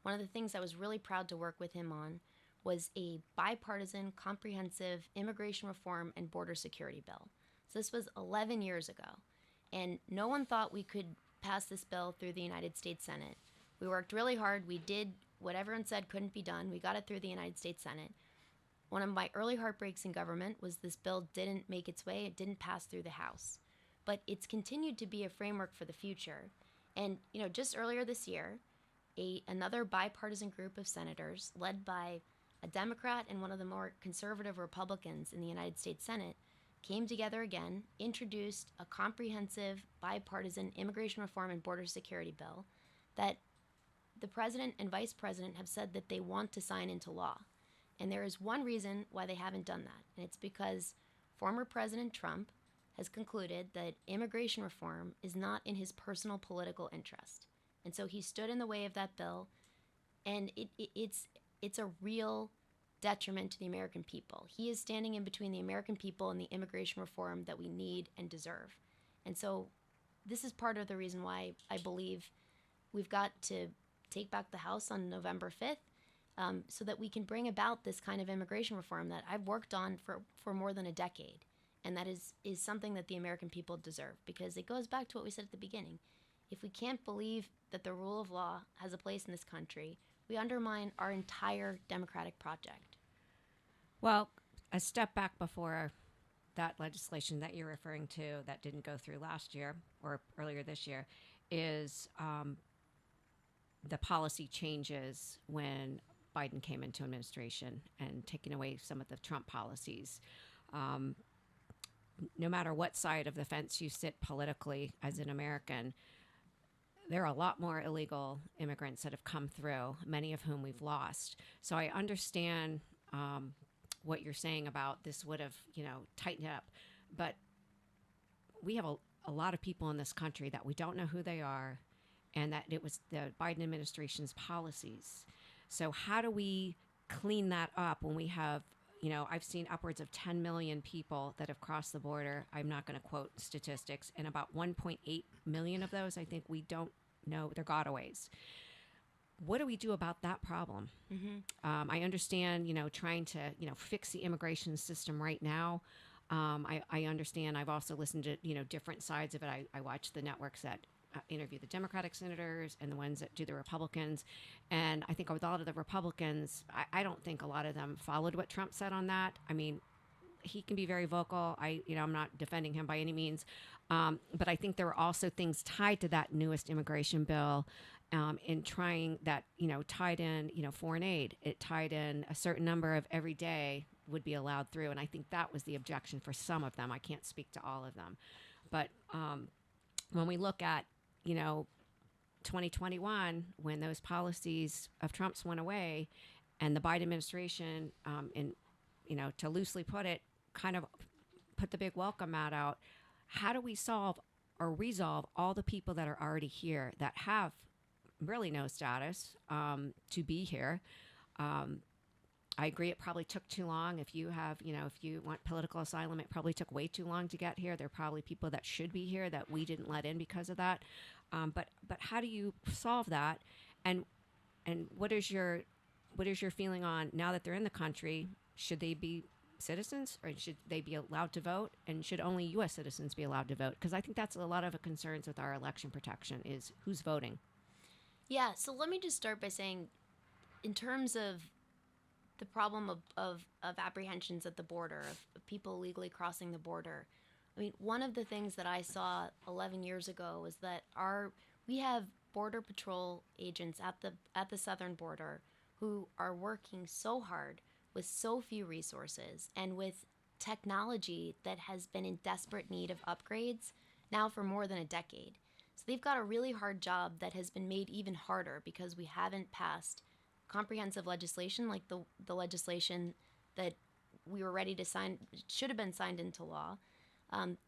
One of the things I was really proud to work with him on was a bipartisan, comprehensive immigration reform and border security bill. So this was 11 years ago, and no one thought we could pass this bill through the United States Senate. We worked really hard. We did what everyone said couldn't be done. We got it through the United States Senate. One of my early heartbreaks in government was this bill didn't make its way. It didn't pass through the House. But it's continued to be a framework for the future. And, just earlier this year, another bipartisan group of senators, led by a Democrat and one of the more conservative Republicans in the United States Senate, came together again, introduced a comprehensive bipartisan immigration reform and border security bill that the president and vice president have said that they want to sign into law. And there is one reason why they haven't done that, and it's because former President Trump has concluded that immigration reform is not in his personal political interest. And so he stood in the way of that bill, and it's a real detriment to the American people. He is standing in between the American people and the immigration reform that we need and deserve. And so this is part of the reason why I believe we've got to take back the House on November 5th so that we can bring about this kind of immigration reform that I've worked on for more than a decade. And that is something that the American people deserve, because it goes back to what we said at the beginning. If we can't believe that the rule of law has a place in this country, we undermine our entire democratic project. Well, a step back before that legislation that you're referring to that didn't go through last year or earlier this year is the policy changes when Biden came into administration and taking away some of the Trump policies. No matter what side of the fence you sit politically as an American, there are a lot more illegal immigrants that have come through, many of whom we've lost. So I understand what you're saying about this would have, tightened it up. But we have a lot of people in this country that we don't know who they are, and that it was the Biden administration's policies. So how do we clean that up when we have, I've seen upwards of 10 million people that have crossed the border. I'm not going to quote statistics. And about 1.8 million of those, I think we don't know, they're gotaways. What do we do about that problem? Mm-hmm. I understand, trying to, fix the immigration system right now. I understand. I've also listened to, different sides of it. I watch the networks that interview the Democratic senators and the ones that do the Republicans. And I think with a lot of the Republicans, I don't think a lot of them followed what Trump said on that. I mean, he can be very vocal. I'm not defending him by any means. But I think there were also things tied to that newest immigration bill in trying that, tied in, foreign aid. It tied in a certain number of every day would be allowed through. And I think that was the objection for some of them. I can't speak to all of them. But when we look at, 2021, when those policies of Trump's went away and the Biden administration, to loosely put it, kind of put the big welcome mat out, how do we solve or resolve all the people that are already here that have really no status to be here? I agree. It probably took too long. If you have, if you want political asylum, it probably took way too long to get here. There are probably people that should be here that we didn't let in because of that. But how do you solve that? And what is your feeling on now that they're in the country? Should they be citizens, or should they be allowed to vote? And should only U.S. citizens be allowed to vote? Because I think that's a lot of the concerns with our election protection is who's voting. Yeah. So let me just start by saying, in terms of the problem of apprehensions at the border, of people illegally crossing the border. I mean, one of the things that I saw 11 years ago was that we have Border Patrol agents at the southern border who are working so hard with so few resources and with technology that has been in desperate need of upgrades now for more than a decade. So they've got a really hard job that has been made even harder because we haven't passed comprehensive legislation like the legislation that we were ready to sign, should have been signed into law.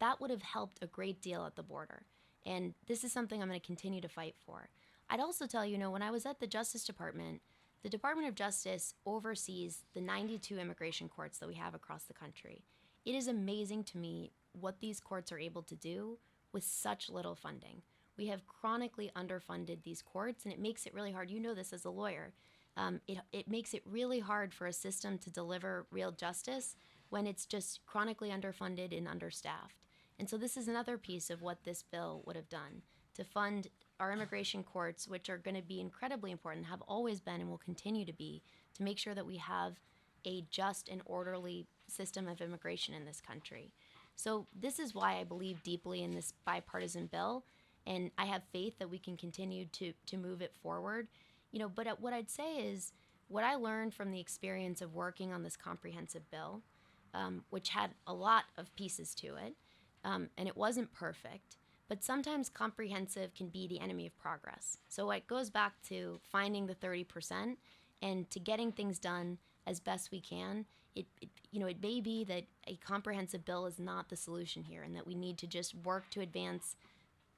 That would have helped a great deal at the border. And this is something I'm going to continue to fight for. I'd also tell you, when I was at the Justice Department, the Department of Justice oversees the 92 immigration courts that we have across the country. It is amazing to me what these courts are able to do with such little funding. We have chronically underfunded these courts, and it makes it really hard. You know this as a lawyer. It makes it really hard for a system to deliver real justice when it's just chronically underfunded and understaffed. And so this is another piece of what this bill would have done. to fund our immigration courts, which are going to be incredibly important, have always been and will continue to be, to make sure that we have a just and orderly system of immigration in this country. So this is why I believe deeply in this bipartisan bill, and I have faith that we can continue to move it forward. But what I'd say is what I learned from the experience of working on this comprehensive bill, which had a lot of pieces to it, and it wasn't perfect, but sometimes comprehensive can be the enemy of progress. So it goes back to finding the 30% and to getting things done as best we can. It may be that a comprehensive bill is not the solution here, and that we need to just work to advance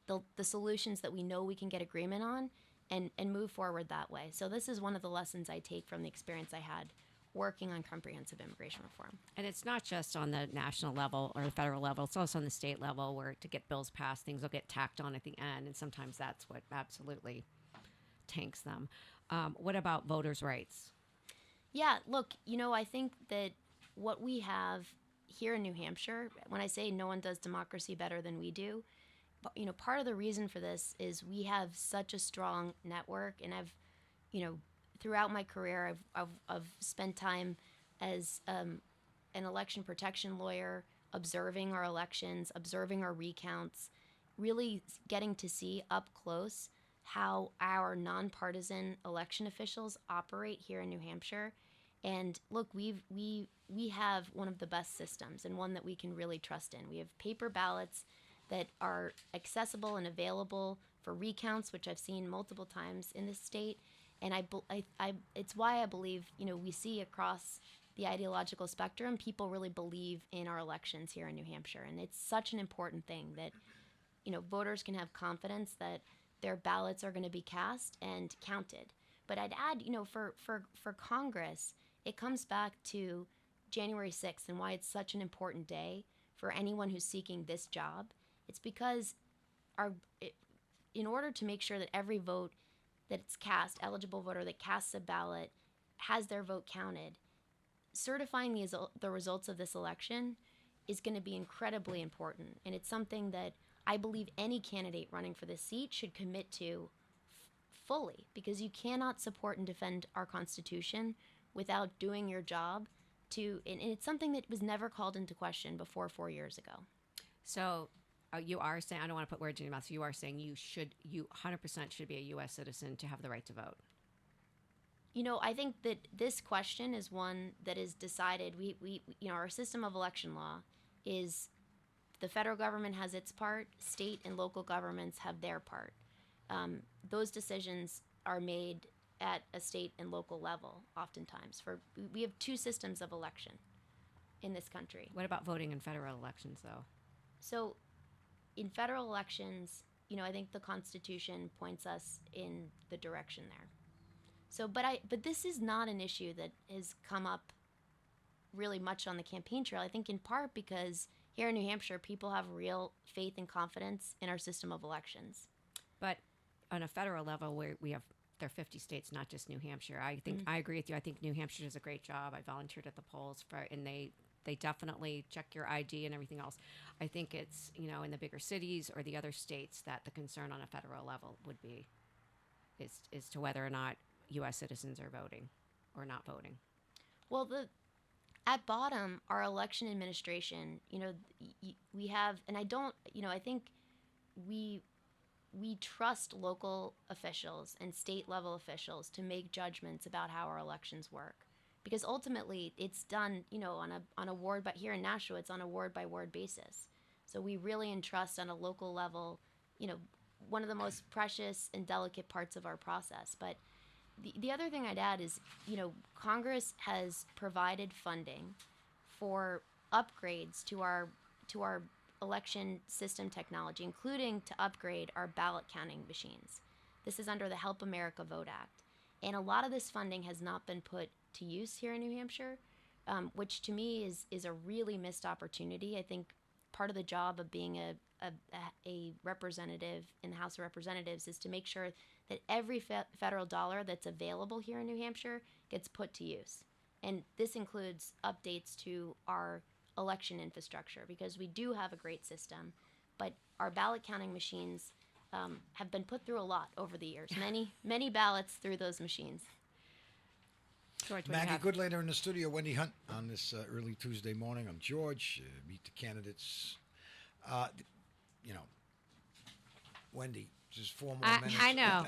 the solutions that we know we can get agreement on, and move forward that way. So this is one of the lessons I take from the experience I had working on comprehensive immigration reform. And it's not just on the national level or the federal level, it's also on the state level, where to get bills passed, things will get tacked on at the end, and sometimes that's what absolutely tanks them. What about voters' rights? Yeah, look, I think that what we have here in New Hampshire, when I say no one does democracy better than we do, part of the reason for this is we have such a strong network, and I've, throughout my career, I've spent time as an election protection lawyer, observing our elections, observing our recounts, really getting to see up close how our nonpartisan election officials operate here in New Hampshire. And look, we have one of the best systems, and one that we can really trust in. We have paper ballots that are accessible and available for recounts, which I've seen multiple times in this state. And it's why I believe, we see across the ideological spectrum, people really believe in our elections here in New Hampshire. And it's such an important thing that, voters can have confidence that their ballots are going to be cast and counted. But I'd add, for Congress, it comes back to January 6th and why it's such an important day for anyone who's seeking this job. It's because in order to make sure that every vote that's cast, eligible voter that casts a ballot, has their vote counted, certifying the results of this election is going to be incredibly important. And it's something that I believe any candidate running for this seat should commit to fully, because you cannot support and defend our Constitution without doing your job and it's something that was never called into question before 4 years ago. So you are saying, I don't want to put words in your mouth, so you are saying you 100% should be a U.S. citizen to have the right to vote. I think that this question is one that is decided. We our system of election law is the federal government has its part, state and local governments have their part. Those decisions are made at a state and local level oftentimes. We have two systems of election in this country. What about voting in federal elections, though? So in federal elections, I think the Constitution points us in the direction there. So, but this is not an issue that has come up really much on the campaign trail. I think in part because here in New Hampshire, people have real faith and confidence in our system of elections. But on a federal level, where there are 50 states, not just New Hampshire. I think I agree with you. I think New Hampshire does a great job. I volunteered at the polls and they definitely check your ID and everything else. I think it's, in the bigger cities or the other states that the concern on a federal level would be is to whether or not U.S. citizens are voting or not voting. Well, at bottom, our election administration, we have, and I don't, I think we trust local officials and state level officials to make judgments about how our elections work, because ultimately it's done, on a ward, but here in Nashua, it's on a ward by ward basis. So we really entrust on a local level, one of the most precious and delicate parts of our process. But the other thing I'd add is, Congress has provided funding for upgrades to our election system technology, including to upgrade our ballot counting machines. This is under the Help America Vote Act. And a lot of this funding has not been put to use here in New Hampshire, which to me is a really missed opportunity. I think part of the job of being a representative in the House of Representatives is to make sure that every federal dollar that's available here in New Hampshire gets put to use. And this includes updates to our election infrastructure, because we do have a great system, but our ballot counting machines have been put through a lot over the years. Many ballots through those machines. George, what do you Maggie have? Goodlander in the studio, Wendy Hunt on this early Tuesday morning. I'm George. Meet the candidates. Wendy, just 4 more minutes. I know.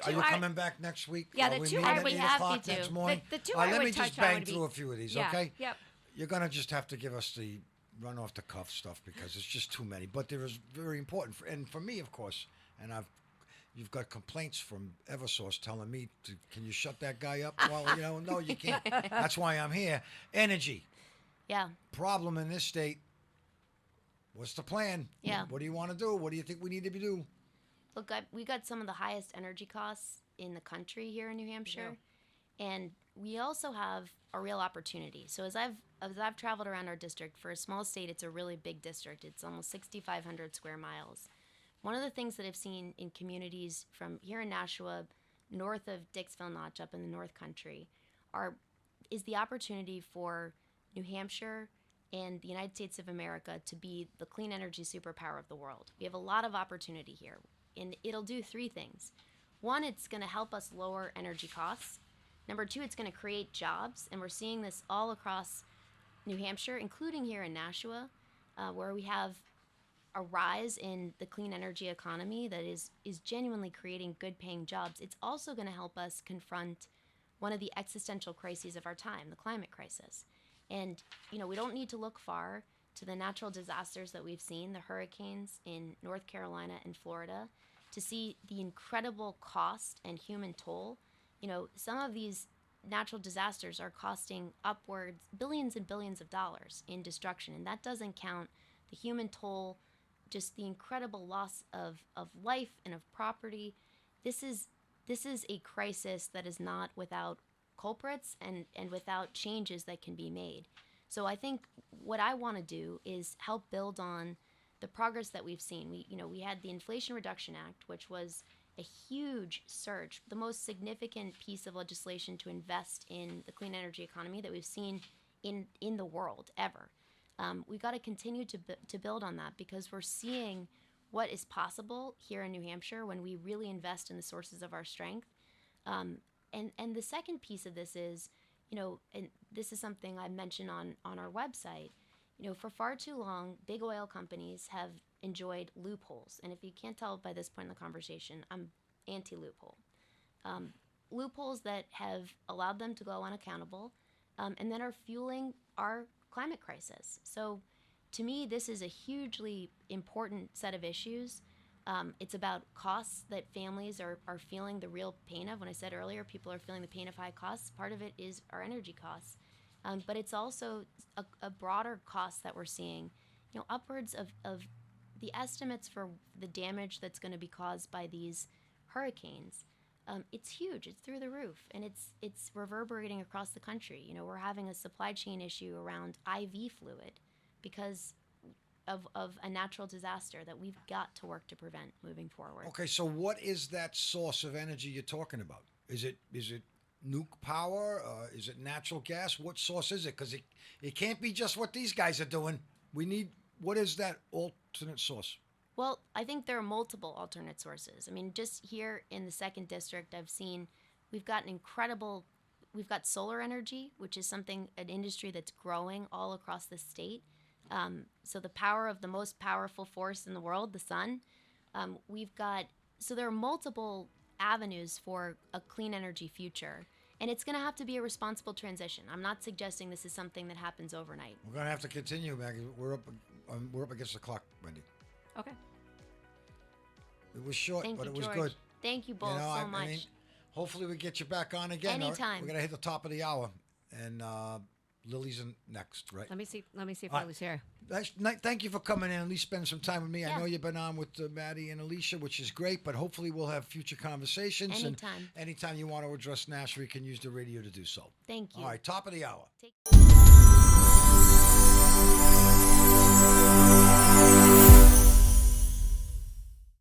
Are you coming back next week? Yeah, Are the we two meeting I at would 8 have o'clock to next do. morning? The two Let I me would just touch on bang would be- through a few of these, Yeah, okay? Yep. You're going to just have to give us the run off the cuff stuff because it's just too many. But there is very important. And for me, of course, and you've got complaints from Eversource telling me, can you shut that guy up? Well, no, you can't. That's why I'm here. Energy. Yeah. Problem in this state. What's the plan? Yeah. What do you want to do? What do you think we need to be doing? Look, we got some of the highest energy costs in the country here in New Hampshire, and we also have a real opportunity. So as I've traveled around our district, for a small state, it's a really big district. It's almost 6,500 square miles. One of the things that I've seen in communities from here in Nashua, north of Dixville Notch, up in the North Country, is the opportunity for New Hampshire and the United States of America to be the clean energy superpower of the world. We have a lot of opportunity here, and it'll do 3 things. 1, it's going to help us lower energy costs. Number 2, it's going to create jobs, and we're seeing this all across New Hampshire, including here in Nashua, where we have a rise in the clean energy economy that is genuinely creating good-paying jobs. It's also going to help us confront one of the existential crises of our time, the climate crisis. And, we don't need to look far to the natural disasters that we've seen, the hurricanes in North Carolina and Florida, to see the incredible cost and human toll. Some of these natural disasters are costing upwards billions and billions of dollars in destruction, and that doesn't count the human toll, just the incredible loss of life and of property. This is a crisis that is not without culprits and without changes that can be made. So I think what I want to do is help build on the progress that we've seen. We had the Inflation Reduction Act, which was a huge surge, the most significant piece of legislation to invest in the clean energy economy that we've seen in the world ever. We got to continue to build on that because we're seeing what is possible here in New Hampshire when we really invest in the sources of our strength. And the second piece of this is, and this is something I mentioned on our website, for far too long, big oil companies have enjoyed loopholes. And if you can't tell by this point in the conversation, I'm anti-loophole. Loopholes that have allowed them to go unaccountable and then are fueling our climate crisis. So to me, this is a hugely important set of issues. It's about costs that families are feeling the real pain of. When I said earlier, people are feeling the pain of high costs. Part of it is our energy costs. But it's also a broader cost that we're seeing. Upwards of the estimates for the damage that's going to be caused by these hurricanes. It's huge. It's through the roof, and it's reverberating across the country. We're having a supply chain issue around IV fluid because of a natural disaster that we've got to work to prevent moving forward. Okay, so what is that source of energy you're talking about? Is it nuke power? Is it natural gas? What source is it? Because it can't be just what these guys are doing. What is that alternate source? Well, I think there are multiple alternate sources. I mean, just here in the 2nd District, I've seen we've got solar energy, which is an industry that's growing all across the state. So the power of the most powerful force in the world, the sun. So there are multiple avenues for a clean energy future. And it's going to have to be a responsible transition. I'm not suggesting this is something that happens overnight. We're going to have to continue, Maggie. We're up against the clock, Wendy. Okay. It was short, Thank but you, it was George. good. Thank you both so much. I mean, hopefully we get you back on again. Anytime. We're going to hit the top of the hour. And Lily's next, right? Let me see if All I was here. Thank you for coming in and at least spending some time with me. Yeah. I know you've been on with Maddie and Alicia, which is great, but hopefully we'll have future conversations. Anytime. And anytime you want to address Nashua, you can use the radio to do so. Thank you. All right, top of the hour. Take